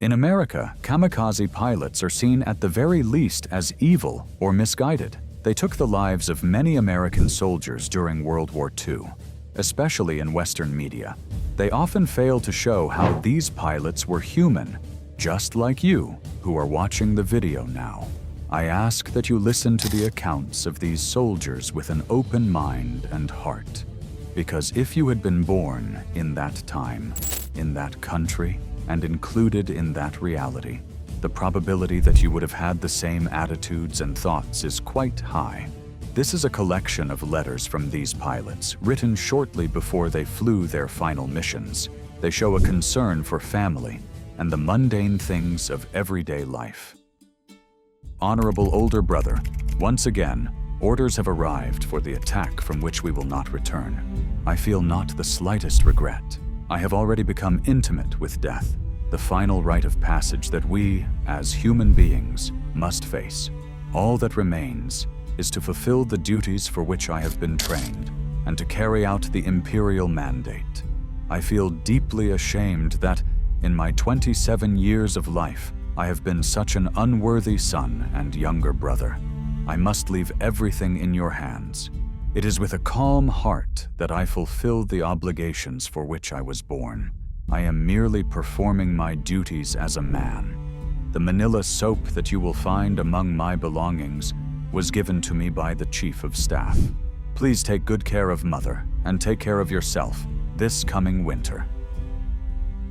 In America, kamikaze pilots are seen at the very least as evil or misguided. They took the lives of many American soldiers during World War II, especially in Western media. They often fail to show how these pilots were human, just like you, who are watching the video now. I ask that you listen to the accounts of these soldiers with an open mind and heart. Because if you had been born in that time, in that country, and included in that reality, the probability that you would have had the same attitudes and thoughts is quite high. This is a collection of letters from these pilots, written shortly before they flew their final missions. They show a concern for family and the mundane things of everyday life. Honorable older brother, once again, orders have arrived for the attack from which we will not return. I feel not the slightest regret. I have already become intimate with death, the final rite of passage that we, as human beings, must face. All that remains is to fulfill the duties for which I have been trained and to carry out the imperial mandate. I feel deeply ashamed that, in my 27 years of life, I have been such an unworthy son and younger brother. I must leave everything in your hands. It is with a calm heart that I fulfill the obligations for which I was born. I am merely performing my duties as a man. The manila soap that you will find among my belongings was given to me by the Chief of Staff. Please take good care of Mother and take care of yourself this coming winter.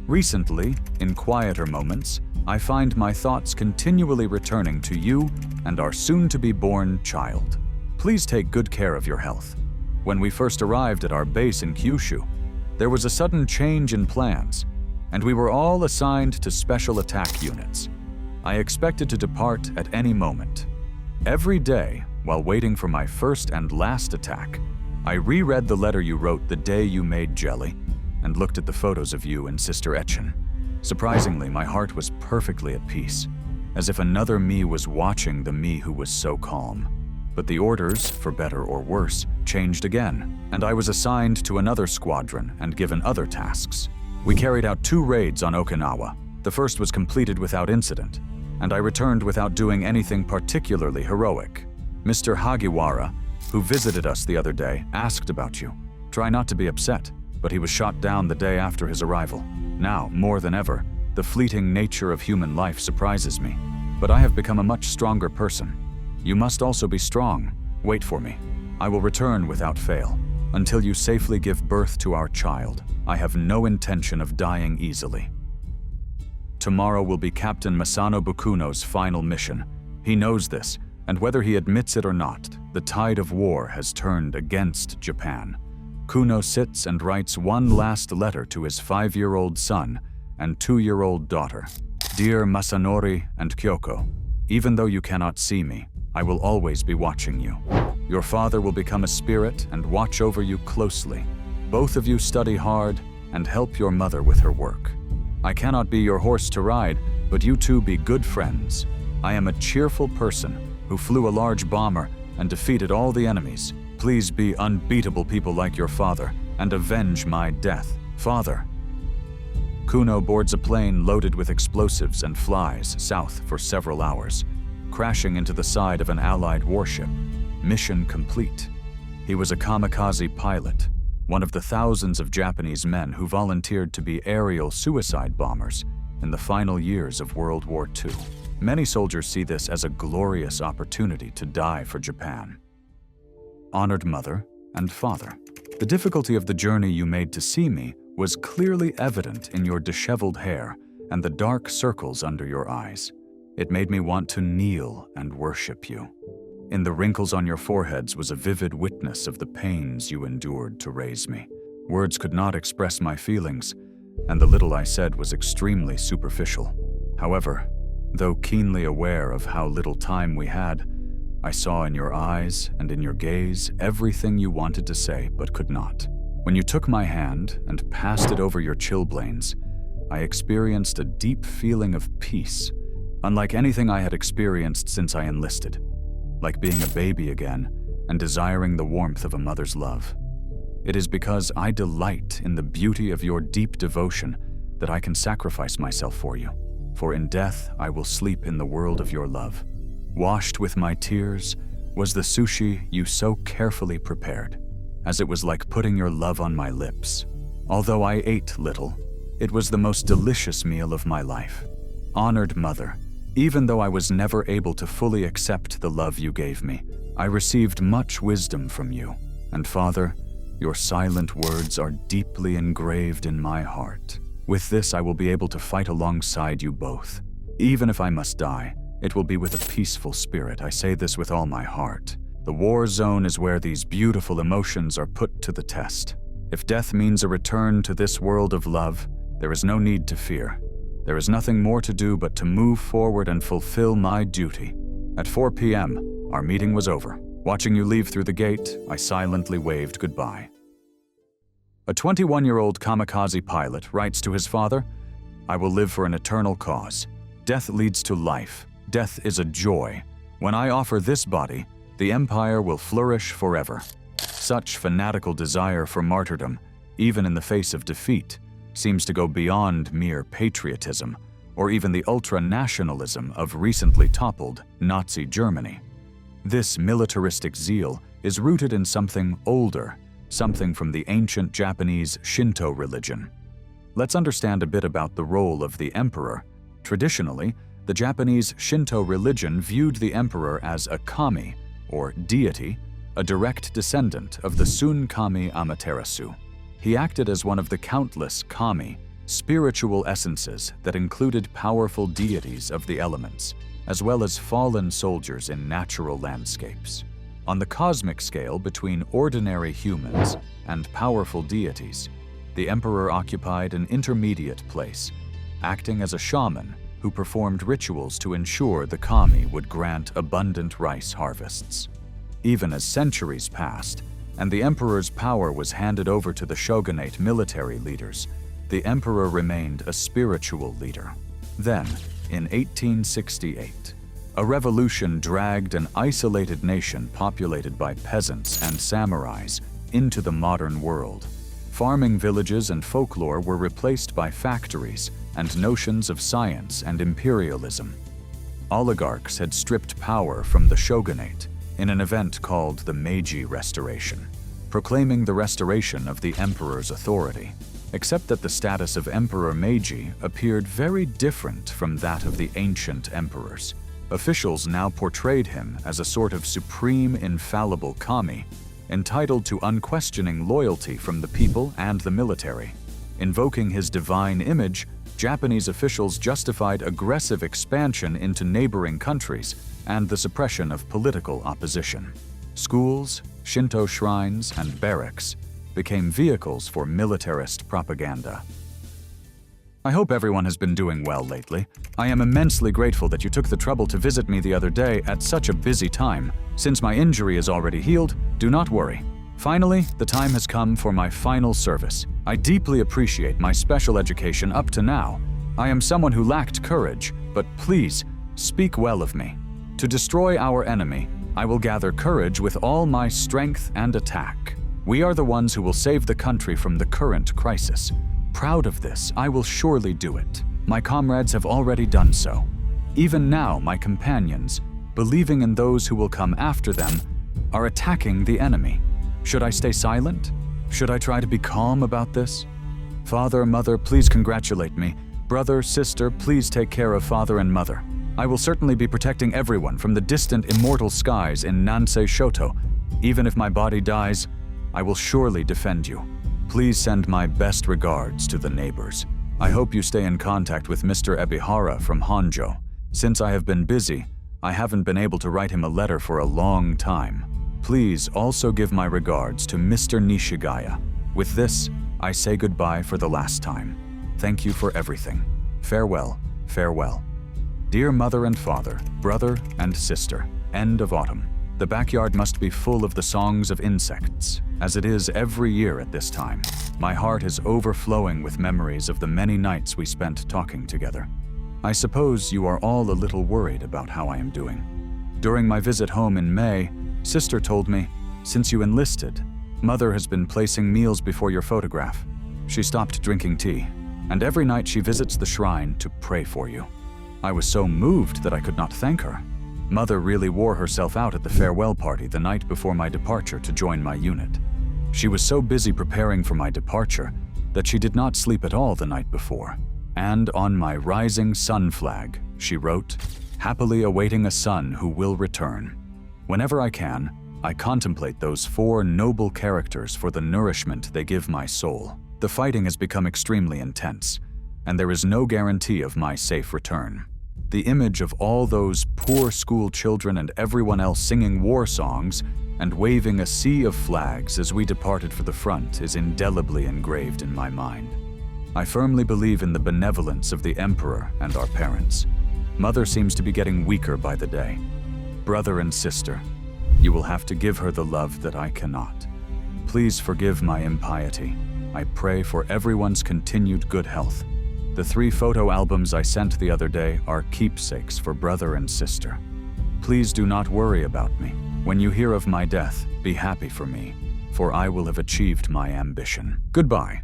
Recently, in quieter moments, I find my thoughts continually returning to you and our soon-to-be-born child. Please take good care of your health. When we first arrived at our base in Kyushu, there was a sudden change in plans, and we were all assigned to special attack units. I expected to depart at any moment. Every day, while waiting for my first and last attack, I reread the letter you wrote the day you made jelly and looked at the photos of you and Sister Etchen. Surprisingly, my heart was perfectly at peace, as if another me was watching the me who was so calm. But the orders, for better or worse, changed again, and I was assigned to another squadron and given other tasks. We carried out 2 raids on Okinawa. The first was completed without incident, and I returned without doing anything particularly heroic. Mr. Hagiwara, who visited us the other day, asked about you. Try not to be upset, but he was shot down the day after his arrival. Now, more than ever, the fleeting nature of human life surprises me, but I have become a much stronger person. You must also be strong. Wait for me. I will return without fail. Until you safely give birth to our child, I have no intention of dying easily. Tomorrow will be Captain Masano Bukuno's final mission. He knows this, and whether he admits it or not, the tide of war has turned against Japan. Kuno sits and writes one last letter to his 5-year-old son and 2-year-old daughter. Dear Masanori and Kyoko, even though you cannot see me, I will always be watching you. Your father will become a spirit and watch over you closely. Both of you study hard and help your mother with her work. I cannot be your horse to ride, but you two be good friends. I am a cheerful person who flew a large bomber and defeated all the enemies. Please be unbeatable people like your father and avenge my death. Father. Kuno boards a plane loaded with explosives and flies south for several hours, crashing into the side of an Allied warship. Mission complete. He was a kamikaze pilot, one of the thousands of Japanese men who volunteered to be aerial suicide bombers in the final years of World War II. Many soldiers see this as a glorious opportunity to die for Japan. Honored mother and father, the difficulty of the journey you made to see me was clearly evident in your disheveled hair and the dark circles under your eyes. It made me want to kneel and worship you. In the wrinkles on your foreheads was a vivid witness of the pains you endured to raise me. Words could not express my feelings, and the little I said was extremely superficial. However, though keenly aware of how little time we had, I saw in your eyes and in your gaze everything you wanted to say but could not. When you took my hand and passed it over your chilblains, I experienced a deep feeling of peace, unlike anything I had experienced since I enlisted, like being a baby again and desiring the warmth of a mother's love. It is because I delight in the beauty of your deep devotion that I can sacrifice myself for you. for in death I will sleep in the world of your love. Washed with my tears was the sushi you so carefully prepared, as it was like putting your love on my lips. Although I ate little, it was the most delicious meal of my life. Honored Mother, even though I was never able to fully accept the love you gave me, I received much wisdom from you. And Father, your silent words are deeply engraved in my heart. With this, I will be able to fight alongside you both. Even if I must die, it will be with a peaceful spirit. I say this with all my heart. The war zone is where these beautiful emotions are put to the test. If death means a return to this world of love, there is no need to fear. There is nothing more to do but to move forward and fulfill my duty. At 4 p.m., our meeting was over. Watching you leave through the gate, I silently waved goodbye. A 21-year-old kamikaze pilot writes to his father, "I will live for an eternal cause. Death leads to life. Death is a joy. When I offer this body, the empire will flourish forever." Such fanatical desire for martyrdom, even in the face of defeat, seems to go beyond mere patriotism or even the ultra-nationalism of recently toppled Nazi Germany. This militaristic zeal is rooted in something older, something from the ancient Japanese Shinto religion. Let's understand a bit about the role of the emperor. Traditionally, the Japanese Shinto religion viewed the emperor as a kami, or deity, a direct descendant of the Sun-kami Amaterasu. He acted as one of the countless kami, spiritual essences that included powerful deities of the elements, as well as fallen soldiers in natural landscapes. On the cosmic scale between ordinary humans and powerful deities, the emperor occupied an intermediate place, acting as a shaman who performed rituals to ensure the kami would grant abundant rice harvests. Even as centuries passed, and the emperor's power was handed over to the shogunate military leaders, the emperor remained a spiritual leader. Then, in 1868, a revolution dragged an isolated nation populated by peasants and samurais into the modern world. Farming villages and folklore were replaced by factories and notions of science and imperialism. Oligarchs had stripped power from the shogunate in an event called the Meiji Restoration, proclaiming the restoration of the emperor's authority, except that the status of Emperor Meiji appeared very different from that of the ancient emperors. Officials now portrayed him as a sort of supreme infallible kami, entitled to unquestioning loyalty from the people and the military. Invoking his divine image, Japanese officials justified aggressive expansion into neighboring countries and the suppression of political opposition. Schools, Shinto shrines, and barracks became vehicles for militarist propaganda. I hope everyone has been doing well lately. I am immensely grateful that you took the trouble to visit me the other day at such a busy time. Since my injury is already healed, do not worry. Finally, the time has come for my final service. I deeply appreciate my special education up to now. I am someone who lacked courage, but please, speak well of me. To destroy our enemy, I will gather courage with all my strength and attack. We are the ones who will save the country from the current crisis. Proud of this, I will surely do it. My comrades have already done so. Even now, my companions, believing in those who will come after them, are attacking the enemy. Should I stay silent? Should I try to be calm about this? Father, mother, please congratulate me. Brother, sister, please take care of father and mother. I will certainly be protecting everyone from the distant immortal skies in Nansei Shoto. Even if my body dies, I will surely defend you. Please send my best regards to the neighbors. I hope you stay in contact with Mr. Ebihara from Honjo. Since I have been busy, I haven't been able to write him a letter for a long time. Please also give my regards to Mr. Nishigaya. With this, I say goodbye for the last time. Thank you for everything. Farewell, farewell. Dear mother and father, brother and sister, end of autumn. The backyard must be full of the songs of insects, as it is every year at this time. My heart is overflowing with memories of the many nights we spent talking together. I suppose you are all a little worried about how I am doing. During my visit home in May, Sister told me, since you enlisted, Mother has been placing meals before your photograph. She stopped drinking tea, and every night she visits the shrine to pray for you. I was so moved that I could not thank her. Mother really wore herself out at the farewell party the night before my departure to join my unit. She was so busy preparing for my departure that she did not sleep at all the night before. And on my rising sun flag, she wrote, "Happily awaiting a son who will return." Whenever I can, I contemplate those 4 noble characters for the nourishment they give my soul. The fighting has become extremely intense, and there is no guarantee of my safe return. The image of all those poor school children and everyone else singing war songs and waving a sea of flags as we departed for the front is indelibly engraved in my mind. I firmly believe in the benevolence of the Emperor and our parents. Mother seems to be getting weaker by the day. Brother and sister, you will have to give her the love that I cannot. Please forgive my impiety. I pray for everyone's continued good health. The 3 photo albums I sent the other day are keepsakes for brother and sister. Please do not worry about me. When you hear of my death, be happy for me, for I will have achieved my ambition. Goodbye.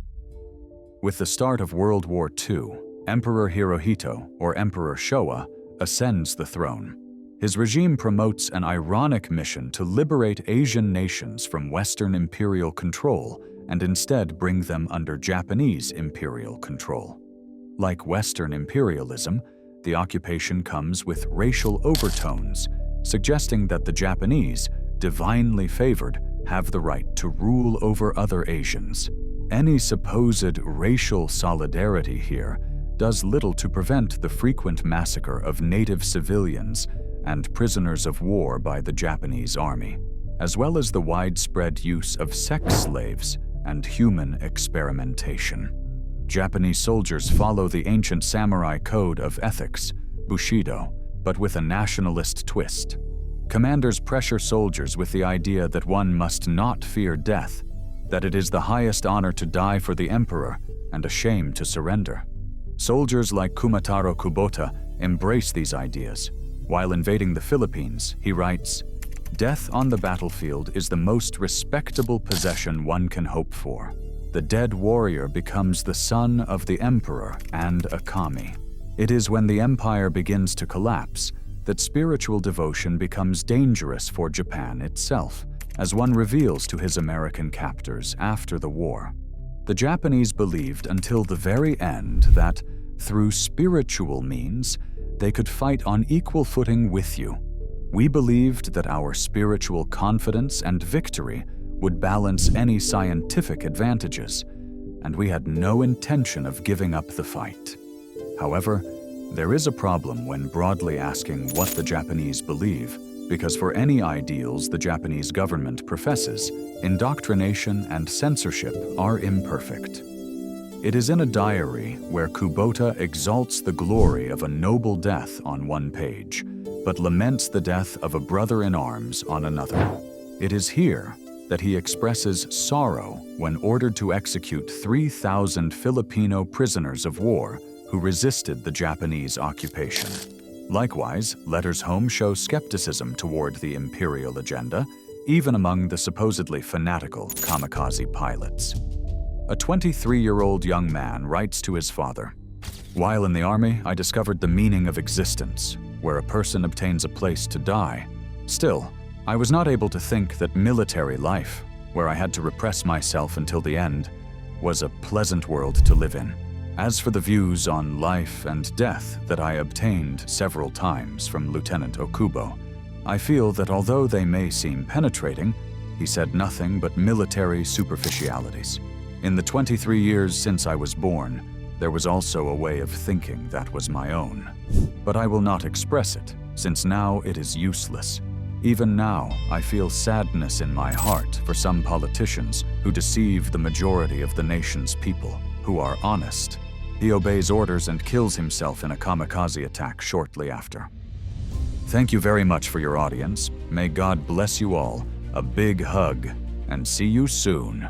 With the start of World War II, Emperor Hirohito, or Emperor Showa, ascends the throne. His regime promotes an ironic mission to liberate Asian nations from Western imperial control and instead bring them under Japanese imperial control. Like Western imperialism, the occupation comes with racial overtones, suggesting that the Japanese, divinely favored, have the right to rule over other Asians. Any supposed racial solidarity here does little to prevent the frequent massacre of native civilians and prisoners of war by the Japanese army, as well as the widespread use of sex slaves and human experimentation. Japanese soldiers follow the ancient samurai code of ethics, Bushido, but with a nationalist twist. Commanders pressure soldiers with the idea that one must not fear death, that it is the highest honor to die for the emperor and a shame to surrender. Soldiers like Kumataro Kubota embrace these ideas. While invading the Philippines, he writes, "Death on the battlefield is the most respectable possession one can hope for. The dead warrior becomes the son of the emperor and a kami. It is when the empire begins to collapse that spiritual devotion becomes dangerous for Japan itself, as one reveals to his American captors after the war. The Japanese believed until the very end that, through spiritual means, they could fight on equal footing with you. We believed that our spiritual confidence and victory would balance any scientific advantages, and we had no intention of giving up the fight. However, there is a problem when broadly asking what the Japanese believe, because for any ideals the Japanese government professes, indoctrination and censorship are imperfect. It is in a diary where Kubota exalts the glory of a noble death on one page, but laments the death of a brother in arms on another. It is here that he expresses sorrow when ordered to execute 3,000 Filipino prisoners of war who resisted the Japanese occupation. Likewise, letters home show skepticism toward the imperial agenda, even among the supposedly fanatical kamikaze pilots. A 23-year-old young man writes to his father, "While in the army, I discovered the meaning of existence, where a person obtains a place to die. Still, I was not able to think that military life, where I had to repress myself until the end, was a pleasant world to live in. As for the views on life and death that I obtained several times from Lieutenant Okubo, I feel that although they may seem penetrating, he said nothing but military superficialities. In the 23 years since I was born, there was also a way of thinking that was my own. But I will not express it, since now it is useless. Even now, I feel sadness in my heart for some politicians who deceive the majority of the nation's people, who are honest." He obeys orders and kills himself in a kamikaze attack shortly after. Thank you very much for your audience. May God bless you all. A big hug, and see you soon.